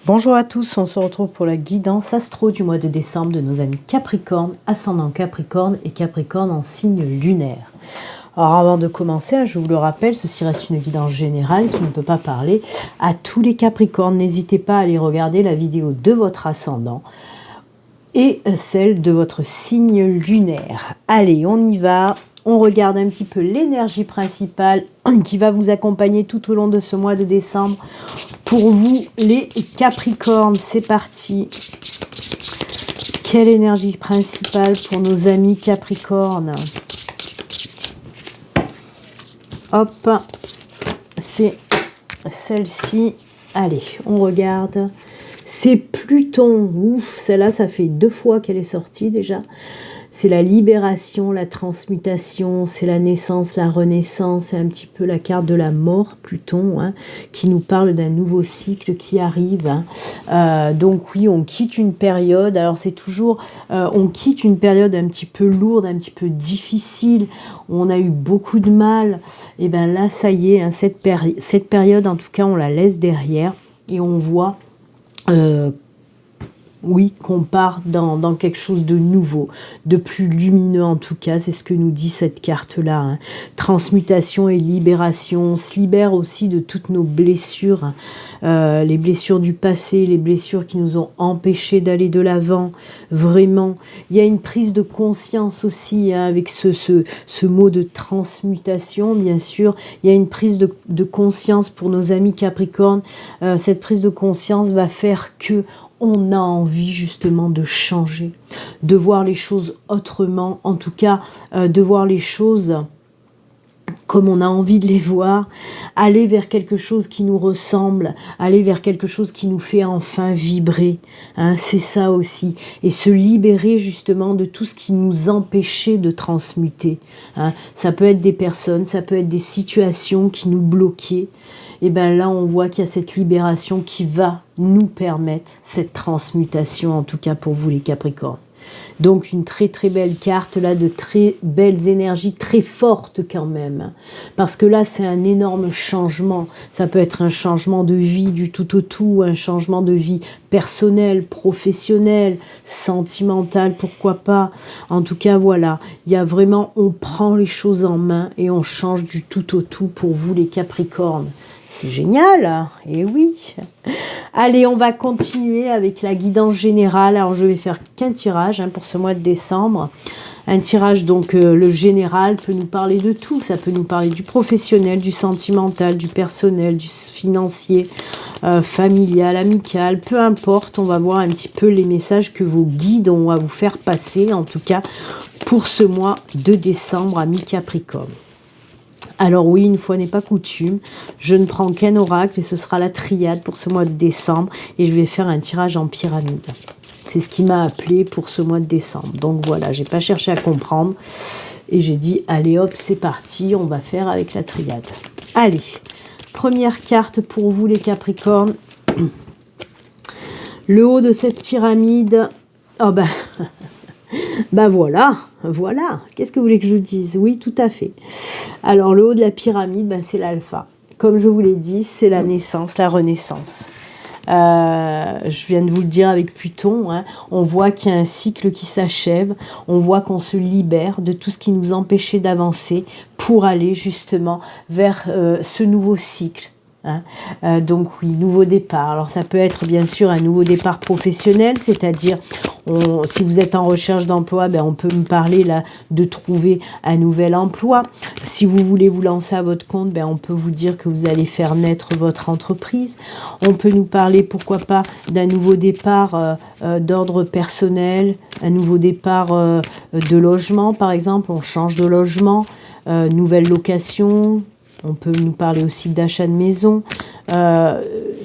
Bonjour à tous, on se retrouve pour la guidance astro du mois de décembre de nos amis Capricorne, ascendant Capricorne et Capricorne en signe lunaire. Alors avant de commencer, je vous le rappelle, ceci reste une guidance générale qui ne peut pas parler à tous les Capricornes. N'hésitez pas à aller regarder la vidéo de votre ascendant et celle de votre signe lunaire. Allez, on y va. On regarde un petit peu l'énergie principale qui va vous accompagner tout au long de ce mois de décembre. Pour vous, les Capricornes, c'est parti. Quelle énergie principale pour nos amis Capricornes? Hop, c'est celle-ci. Allez, on regarde. C'est Pluton. Ouf, celle-là, ça fait 2 fois qu'elle est sortie déjà. C'est la libération, la transmutation, c'est la naissance, la renaissance, c'est un petit peu la carte de la mort, Pluton, hein, qui nous parle d'un nouveau cycle qui arrive. Hein. Donc oui, on quitte une période, alors c'est toujours, on quitte une période un petit peu lourde, un petit peu difficile, où on a eu beaucoup de mal, et bien là, ça y est, hein, cette période, en tout cas, on la laisse derrière, et on voit... oui, qu'on part dans quelque chose de nouveau, de plus lumineux en tout cas, c'est ce que nous dit cette carte-là. Hein. Transmutation et libération, on se libère aussi de toutes nos blessures, les blessures du passé, les blessures qui nous ont empêchés d'aller de l'avant, vraiment. Il y a une prise de conscience aussi, hein, avec ce mot de transmutation, bien sûr. Il y a une prise de conscience pour nos amis Capricorne. Cette prise de conscience va faire que on a envie justement de changer, de voir les choses autrement, en tout cas de voir les choses comme on a envie de les voir, aller vers quelque chose qui nous ressemble, aller vers quelque chose qui nous fait enfin vibrer, hein, c'est ça aussi, et se libérer justement de tout ce qui nous empêchait de transmuter. Hein. Ça peut être des personnes, ça peut être des situations qui nous bloquaient, et bien là on voit qu'il y a cette libération qui va nous permettre cette transmutation, en tout cas pour vous les Capricornes. Donc une très très belle carte là, de très belles énergies, très fortes quand même, parce que là c'est un énorme changement, ça peut être un changement de vie du tout au tout, un changement de vie personnel, professionnel, sentimental, pourquoi pas, en tout cas voilà, il y a vraiment, on prend les choses en main et on change du tout au tout pour vous les Capricornes. C'est génial, hein, et oui. Allez, on va continuer avec la guidance générale. Alors, je vais faire qu'un tirage hein, pour ce mois de décembre. Un tirage, donc, le général peut nous parler de tout. Ça peut nous parler du professionnel, du sentimental, du personnel, du financier, familial, amical, peu importe. On va voir un petit peu les messages que vos guides ont à vous faire passer, en tout cas, pour ce mois de décembre, amis Capricorne. Alors oui, une fois n'est pas coutume, je ne prends qu'un oracle et ce sera la triade pour ce mois de décembre et je vais faire un tirage en pyramide. C'est ce qui m'a appelé pour ce mois de décembre. Donc voilà, j'ai pas cherché à comprendre et j'ai dit allez hop, c'est parti, on va faire avec la triade. Allez, première carte pour vous les Capricornes. Le haut de cette pyramide, oh ben... Ben voilà, qu'est-ce que vous voulez que je vous dise? Oui, tout à fait. Alors, le haut de la pyramide, ben, c'est l'alpha. Comme je vous l'ai dit, c'est la naissance, la renaissance. Je viens de vous le dire avec Pluton, hein, on voit qu'il y a un cycle qui s'achève, on voit qu'on se libère de tout ce qui nous empêchait d'avancer pour aller justement vers ce nouveau cycle. Hein. Donc oui, nouveau départ. Alors ça peut être bien sûr un nouveau départ professionnel, c'est-à-dire si vous êtes en recherche d'emploi, ben, on peut me parler là de trouver un nouvel emploi. Si vous voulez vous lancer à votre compte, ben, on peut vous dire que vous allez faire naître votre entreprise. On peut nous parler, pourquoi pas, d'un nouveau départ d'ordre personnel, un nouveau départ de logement par exemple, on change de logement, nouvelle location. On peut nous parler aussi d'achat de maison,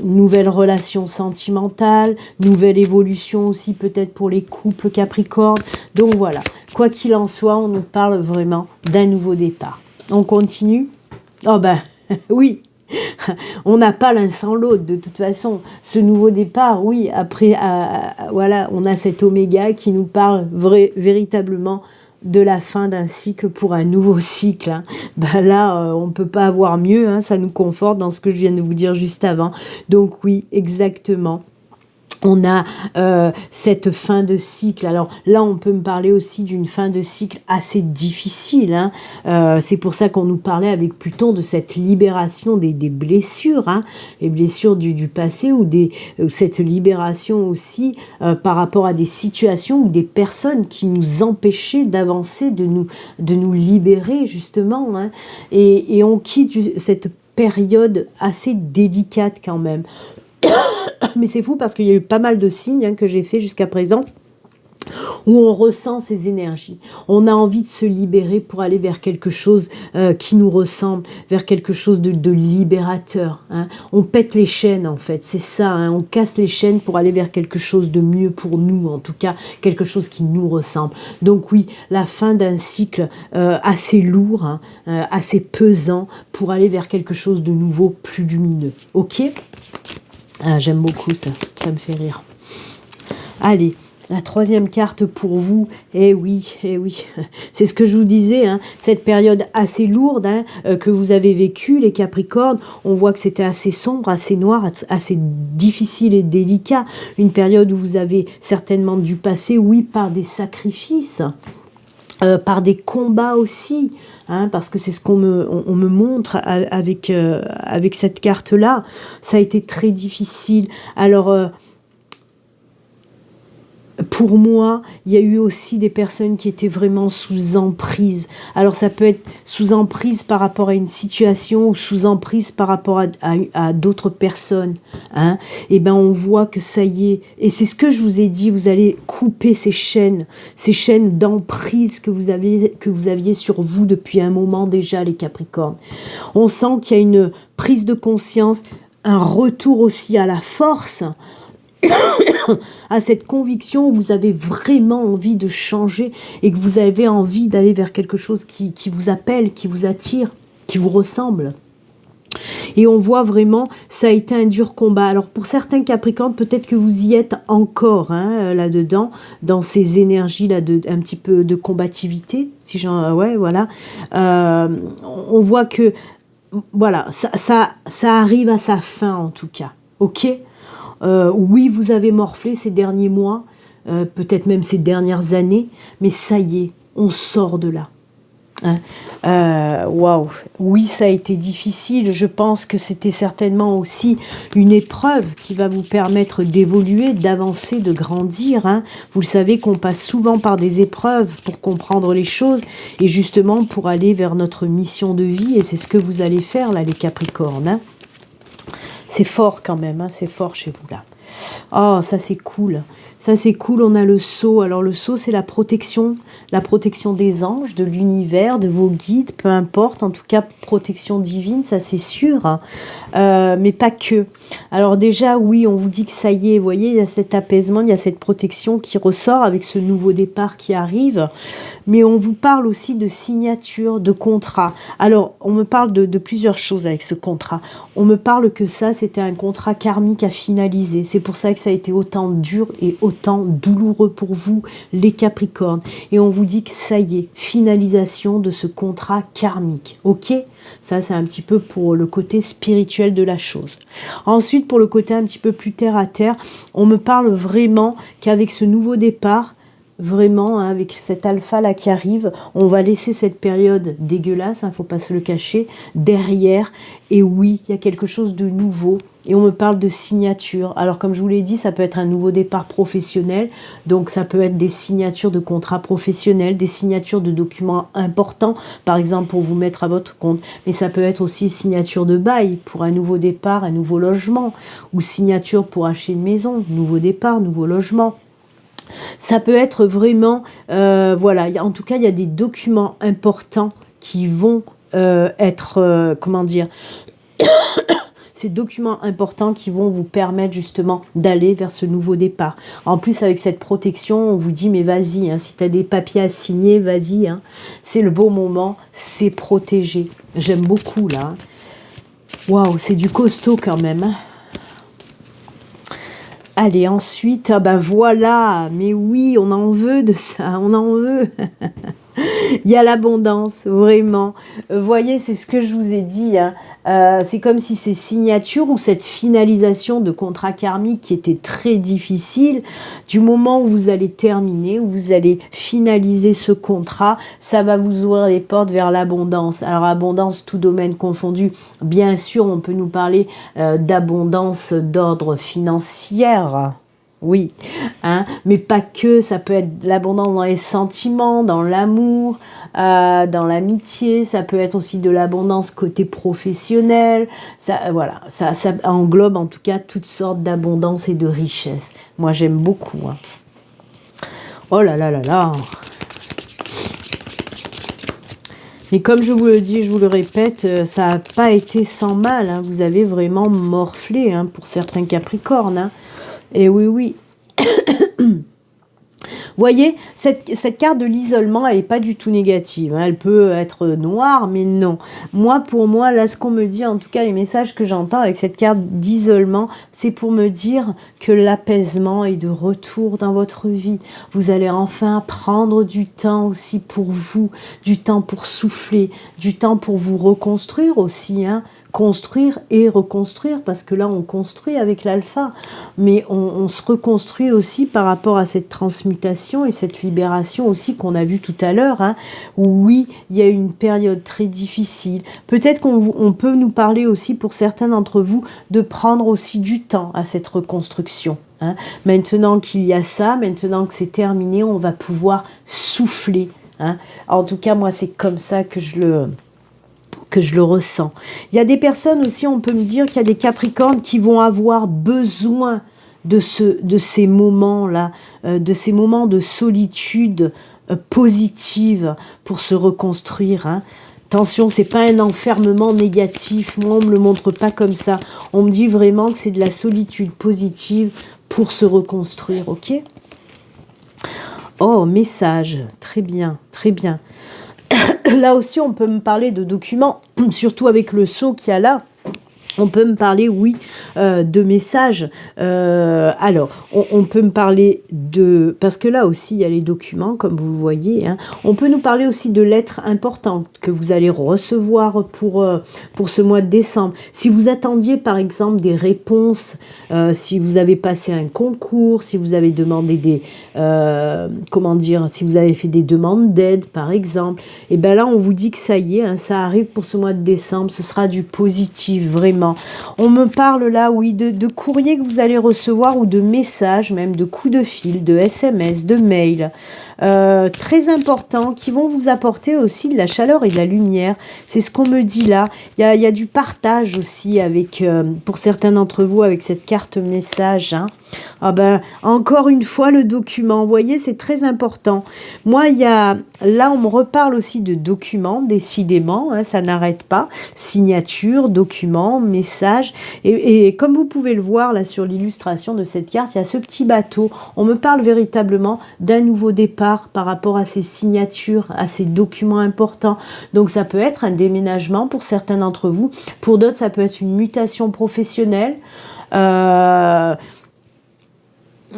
nouvelle relation sentimentale, nouvelle évolution aussi peut-être pour les couples Capricorne. Donc voilà, quoi qu'il en soit, on nous parle vraiment d'un nouveau départ. On continue? Oh ben oui, on n'a pas l'un sans l'autre de toute façon. Ce nouveau départ, oui, après, voilà, on a cet oméga qui nous parle véritablement de la fin d'un cycle pour un nouveau cycle. Hein. Ben là, on ne peut pas avoir mieux, hein, ça nous conforte dans ce que je viens de vous dire juste avant. Donc oui, exactement. On a cette fin de cycle. Alors là, on peut me parler aussi d'une fin de cycle assez difficile. Hein. C'est pour ça qu'on nous parlait avec Pluton de cette libération des blessures, hein, les blessures du passé ou cette libération aussi par rapport à des situations ou des personnes qui nous empêchaient d'avancer, de nous libérer justement. Hein. Et on quitte cette période assez délicate quand même. Mais c'est fou parce qu'il y a eu pas mal de signes hein, que j'ai fait jusqu'à présent où on ressent ces énergies. On a envie de se libérer pour aller vers quelque chose qui nous ressemble, vers quelque chose de libérateur. Hein. On pète les chaînes en fait, c'est ça. Hein. On casse les chaînes pour aller vers quelque chose de mieux pour nous, en tout cas quelque chose qui nous ressemble. Donc oui, la fin d'un cycle assez lourd, hein, assez pesant pour aller vers quelque chose de nouveau, plus lumineux. Ok ? Ah, j'aime beaucoup ça, ça me fait rire. Allez, la troisième carte pour vous, eh oui, c'est ce que je vous disais, hein, cette période assez lourde hein, que vous avez vécue, les Capricornes, on voit que c'était assez sombre, assez noir, assez difficile et délicat, une période où vous avez certainement dû passer, oui, par des sacrifices, par des combats aussi, hein, parce que c'est ce qu'on me montre avec cette carte-là. Ça a été très difficile. Alors, pour moi, il y a eu aussi des personnes qui étaient vraiment sous emprise. Alors, ça peut être sous emprise par rapport à une situation ou sous emprise par rapport à d'autres personnes. Hein. Et ben, on voit que ça y est. Et c'est ce que je vous ai dit, vous allez couper ces chaînes d'emprise que vous aviez sur vous depuis un moment déjà, les Capricornes. On sent qu'il y a une prise de conscience, un retour aussi à la force, à cette conviction où vous avez vraiment envie de changer et que vous avez envie d'aller vers quelque chose qui vous appelle, qui vous attire, qui vous ressemble. Et on voit vraiment, ça a été un dur combat. Alors pour certains Capricornes, peut-être que vous y êtes encore hein, là-dedans, dans ces énergies-là, un petit peu de combativité. Ouais, voilà. On voit que voilà, ça arrive à sa fin en tout cas. Ok ? Oui, vous avez morflé ces derniers mois, peut-être même ces dernières années, mais ça y est, on sort de là. Hein. Waouh, oui, ça a été difficile. Je pense que c'était certainement aussi une épreuve qui va vous permettre d'évoluer, d'avancer, de grandir. Hein. Vous le savez qu'on passe souvent par des épreuves pour comprendre les choses et justement pour aller vers notre mission de vie. Et c'est ce que vous allez faire là, les Capricornes. Hein. C'est fort quand même, hein, c'est fort chez vous là. Oh, ça c'est cool. Ça c'est cool, on a le sceau. Alors le sceau, c'est la protection des anges, de l'univers, de vos guides, peu importe. En tout cas, protection divine, ça c'est sûr. Hein. Mais pas que. Alors déjà, oui, on vous dit que ça y est, vous voyez, il y a cet apaisement, il y a cette protection qui ressort avec ce nouveau départ qui arrive. Mais on vous parle aussi de signature, de contrat. Alors, on me parle de plusieurs choses avec ce contrat. On me parle que ça, c'était un contrat karmique à finaliser. C'est pour ça que ça a été autant dur et autant douloureux pour vous, les Capricornes. Et on vous dit que ça y est, finalisation de ce contrat karmique. Ok ? Ça, c'est un petit peu pour le côté spirituel de la chose. Ensuite, pour le côté un petit peu plus terre à terre, on me parle vraiment qu'avec ce nouveau départ, vraiment, hein, avec cet alpha là qui arrive, on va laisser cette période dégueulasse, hein, faut pas se le cacher, derrière. Et oui, il y a quelque chose de nouveau. Et on me parle de signature. Alors comme je vous l'ai dit, ça peut être un nouveau départ professionnel. Donc ça peut être des signatures de contrats professionnels, des signatures de documents importants, par exemple pour vous mettre à votre compte. Mais ça peut être aussi signature de bail pour un nouveau départ, un nouveau logement. Ou signature pour acheter une maison, nouveau départ, nouveau logement. Ça peut être vraiment, voilà, en tout cas, il y a des documents importants qui vont être, comment dire, ces documents importants qui vont vous permettre justement d'aller vers ce nouveau départ. En plus, avec cette protection, on vous dit, mais vas-y, hein, si tu as des papiers à signer, vas-y, hein, c'est le bon moment, c'est protégé. J'aime beaucoup, là. Waouh, c'est du costaud quand même, hein. Allez, ensuite, ah ben voilà, mais oui, on en veut de ça, on en veut. Il y a l'abondance, vraiment. Voyez, c'est ce que je vous ai dit, hein. C'est comme si ces signatures ou cette finalisation de contrat karmique qui était très difficile, du moment où vous allez terminer, où vous allez finaliser ce contrat, ça va vous ouvrir les portes vers l'abondance. Alors abondance, tout domaine confondu, bien sûr on peut nous parler d'abondance d'ordre financier, oui, hein, mais pas que, ça peut être l'abondance dans les sentiments, dans l'amour, dans l'amitié, ça peut être aussi de l'abondance côté professionnel, ça, voilà, ça englobe en tout cas toutes sortes d'abondance et de richesse. Moi j'aime beaucoup. Hein. Oh là là là là. Mais comme je vous le dis, je vous le répète, ça n'a pas été sans mal, hein. Vous avez vraiment morflé hein, pour certains Capricornes. Hein. Et oui, oui. Voyez, cette carte de l'isolement, elle n'est pas du tout négative. Hein. Elle peut être noire, mais non. Moi, pour moi, là, ce qu'on me dit, en tout cas, les messages que j'entends avec cette carte d'isolement, c'est pour me dire que l'apaisement est de retour dans votre vie. Vous allez enfin prendre du temps aussi pour vous, du temps pour souffler, du temps pour vous reconstruire aussi, hein. Construire et reconstruire, parce que là on construit avec l'alpha, mais on se reconstruit aussi par rapport à cette transmutation et cette libération aussi qu'on a vu tout à l'heure, hein, où oui, il y a une période très difficile. Peut-être qu'on peut nous parler aussi pour certains d'entre vous de prendre aussi du temps à cette reconstruction. Hein. Maintenant qu'il y a ça, maintenant que c'est terminé, on va pouvoir souffler. Hein. En tout cas, moi c'est comme ça que je le ressens. Il y a des personnes aussi, on peut me dire qu'il y a des Capricornes qui vont avoir besoin de ces moments-là, de ces moments de solitude positive pour se reconstruire. Hein. Attention, c'est pas un enfermement négatif. Moi, on me le montre pas comme ça. On me dit vraiment que c'est de la solitude positive pour se reconstruire, ok ? Oh, message. Très bien, très bien. Là aussi, on peut me parler de documents, surtout avec le sceau qu'il y a là. On peut me parler, oui, de messages. Alors, on peut me parler de... Parce que là aussi, il y a les documents, comme vous le voyez. Hein. On peut nous parler aussi de lettres importantes que vous allez recevoir pour ce mois de décembre. Si vous attendiez, par exemple, des réponses, si vous avez passé un concours, si vous avez demandé des... si vous avez fait des demandes d'aide, par exemple, et bien là, on vous dit que ça y est, hein, ça arrive pour ce mois de décembre. Ce sera du positif, vraiment. On me parle là, oui, de courriers que vous allez recevoir ou de messages, même de coups de fil, de SMS, de mails, très importants, qui vont vous apporter aussi de la chaleur et de la lumière. C'est ce qu'on me dit là. Il y a du partage aussi avec, pour certains d'entre vous, avec cette carte message. Hein. Ah ben, encore une fois, le document, vous voyez, c'est très important. Moi, là, on me reparle aussi de documents, décidément, hein, ça n'arrête pas. Signature, documents, messages. Et comme vous pouvez le voir là sur l'illustration de cette carte, il y a ce petit bateau. On me parle véritablement d'un nouveau départ par rapport à ces signatures, à ces documents importants. Donc, ça peut être un déménagement pour certains d'entre vous. Pour d'autres, ça peut être une mutation professionnelle.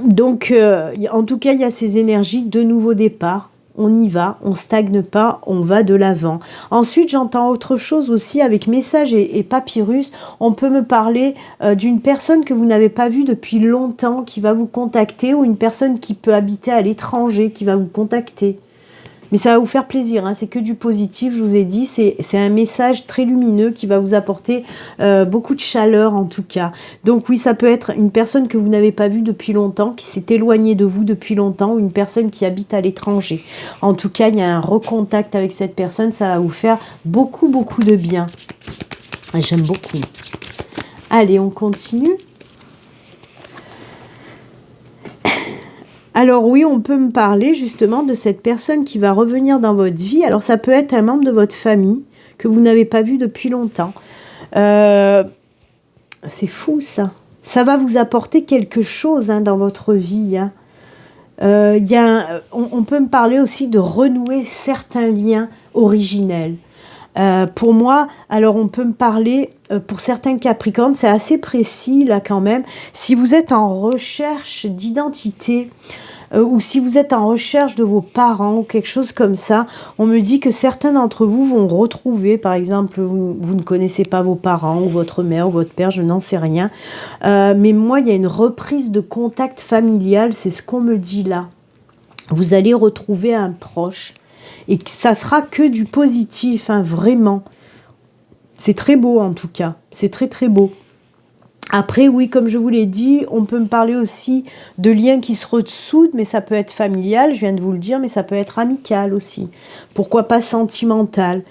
Donc, en tout cas, il y a ces énergies de nouveau départ. On y va, on stagne pas, on va de l'avant. Ensuite, j'entends autre chose aussi avec message et papyrus. On peut me parler d'une personne que vous n'avez pas vue depuis longtemps qui va vous contacter, ou une personne qui peut habiter à l'étranger qui va vous contacter. Mais ça va vous faire plaisir, hein, c'est que du positif, je vous ai dit, c'est un message très lumineux qui va vous apporter beaucoup de chaleur en tout cas. Donc oui, ça peut être une personne que vous n'avez pas vue depuis longtemps, qui s'est éloignée de vous depuis longtemps, ou une personne qui habite à l'étranger. En tout cas, il y a un recontact avec cette personne, ça va vous faire beaucoup, beaucoup de bien. J'aime beaucoup. Allez, on continue. Alors oui, on peut me parler justement de cette personne qui va revenir dans votre vie. Alors ça peut être un membre de votre famille que vous n'avez pas vu depuis longtemps. C'est fou ça. Ça va vous apporter quelque chose hein, dans votre vie. Hein. On peut me parler aussi de renouer certains liens originels. Pour moi, alors on peut me parler, pour certains Capricornes, c'est assez précis là quand même, si vous êtes en recherche d'identité, ou si vous êtes en recherche de vos parents ou quelque chose comme ça, on me dit que certains d'entre vous vont retrouver, par exemple, vous ne connaissez pas vos parents ou votre mère ou votre père, je n'en sais rien, mais moi il y a une reprise de contact familial, c'est ce qu'on me dit là. Vous allez retrouver un proche et que ça sera que du positif, hein, vraiment. C'est très beau en tout cas, c'est très très beau. Après, oui, comme je vous l'ai dit, on peut me parler aussi de liens qui se ressoudent, mais ça peut être familial, je viens de vous le dire, mais ça peut être amical aussi. Pourquoi pas sentimental.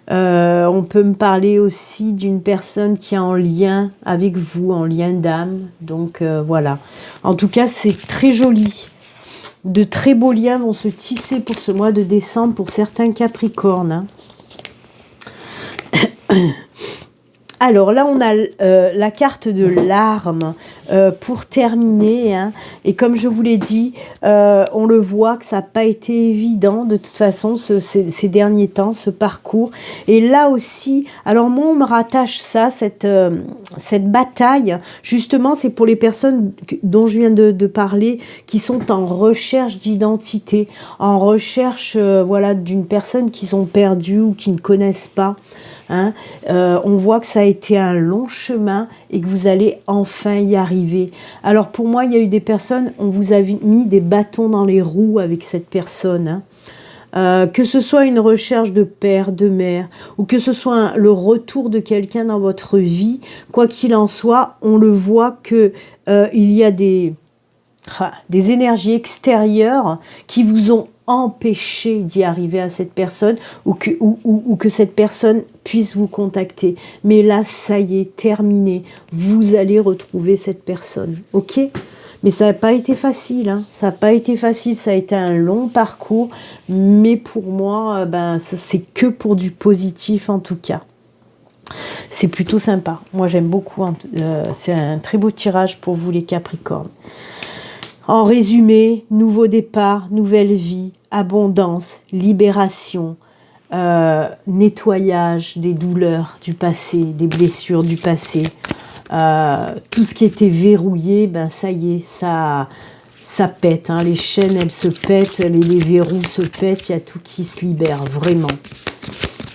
On peut me parler aussi d'une personne qui est en lien avec vous, en lien d'âme. Donc voilà. En tout cas, c'est très joli. De très beaux liens vont se tisser pour ce mois de décembre pour certains Capricornes. Alors là, on a la carte de l'arme pour terminer. Hein. Et comme je vous l'ai dit, on le voit que ça n'a pas été évident de toute façon ces derniers temps, ce parcours. Et là aussi, alors moi, on me rattache ça, cette bataille. Justement, c'est pour les personnes dont je viens de parler, qui sont en recherche d'identité, en recherche voilà, d'une personne qu'ils ont perdue ou qui ne connaissent pas. Hein, on voit que ça a été un long chemin et que vous allez enfin y arriver. Alors pour moi, il y a eu des personnes, on vous a mis des bâtons dans les roues avec cette personne. Hein. Que ce soit une recherche de père, de mère, ou que ce soit le retour de quelqu'un dans votre vie, quoi qu'il en soit, on le voit que il y a des énergies extérieures qui vous ont empêcher d'y arriver à cette personne ou que cette personne puisse vous contacter. Mais là, ça y est, terminé. Vous allez retrouver cette personne. Ok ? Mais ça n'a pas été facile. Hein. Ça n'a pas été facile. Ça a été un long parcours. Mais pour moi, c'est que pour du positif en tout cas. C'est plutôt sympa. Moi, j'aime beaucoup. C'est un très beau tirage pour vous les Capricornes. En résumé, nouveau départ, nouvelle vie, abondance, libération, nettoyage des douleurs du passé, des blessures du passé. Tout ce qui était verrouillé, ça y est, ça pète. Hein. Les chaînes, elles se pètent, les verrous se pètent, il y a tout qui se libère, vraiment.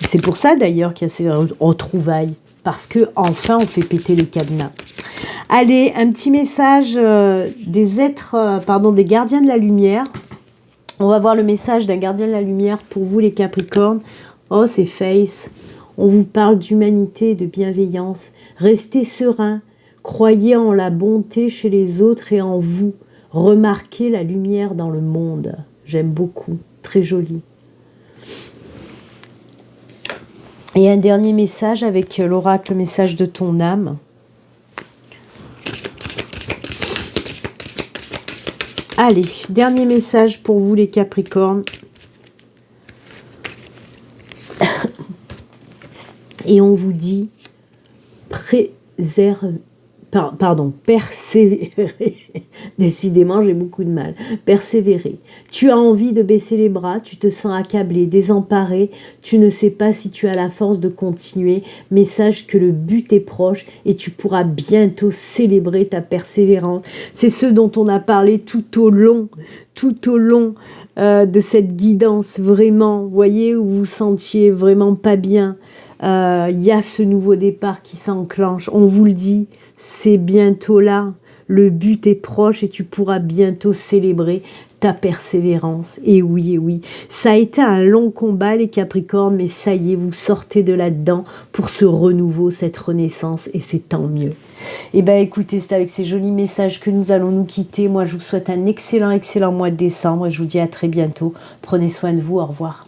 C'est pour ça d'ailleurs qu'il y a ces retrouvailles, parce que enfin on fait péter les cadenas. Allez, un petit message des gardiens de la lumière. On va voir le message d'un gardien de la lumière pour vous les Capricornes. Oh, c'est Face. On vous parle d'humanité et de bienveillance. Restez serein. Croyez en la bonté chez les autres et en vous. Remarquez la lumière dans le monde. J'aime beaucoup. Très joli. Et un dernier message avec l'oracle, message de ton âme. Allez, dernier message pour vous les Capricornes. Et on vous dit persévérer. Décidément, j'ai beaucoup de mal. Persévérer. Tu as envie de baisser les bras, tu te sens accablé, désemparé, tu ne sais pas si tu as la force de continuer, mais sache que le but est proche et tu pourras bientôt célébrer ta persévérance. C'est ce dont on a parlé tout au long de cette guidance, vraiment, vous voyez, où vous vous sentiez vraiment pas bien. Il y a ce nouveau départ qui s'enclenche, on vous le dit, c'est bientôt là, le but est proche et tu pourras bientôt célébrer ta persévérance. Et oui, ça a été un long combat les Capricornes, mais ça y est, vous sortez de là-dedans pour ce renouveau, cette renaissance, et c'est tant mieux. Et écoutez, c'est avec ces jolis messages que nous allons nous quitter. Moi, je vous souhaite un excellent mois de décembre et je vous dis à très bientôt. Prenez soin de vous, au revoir.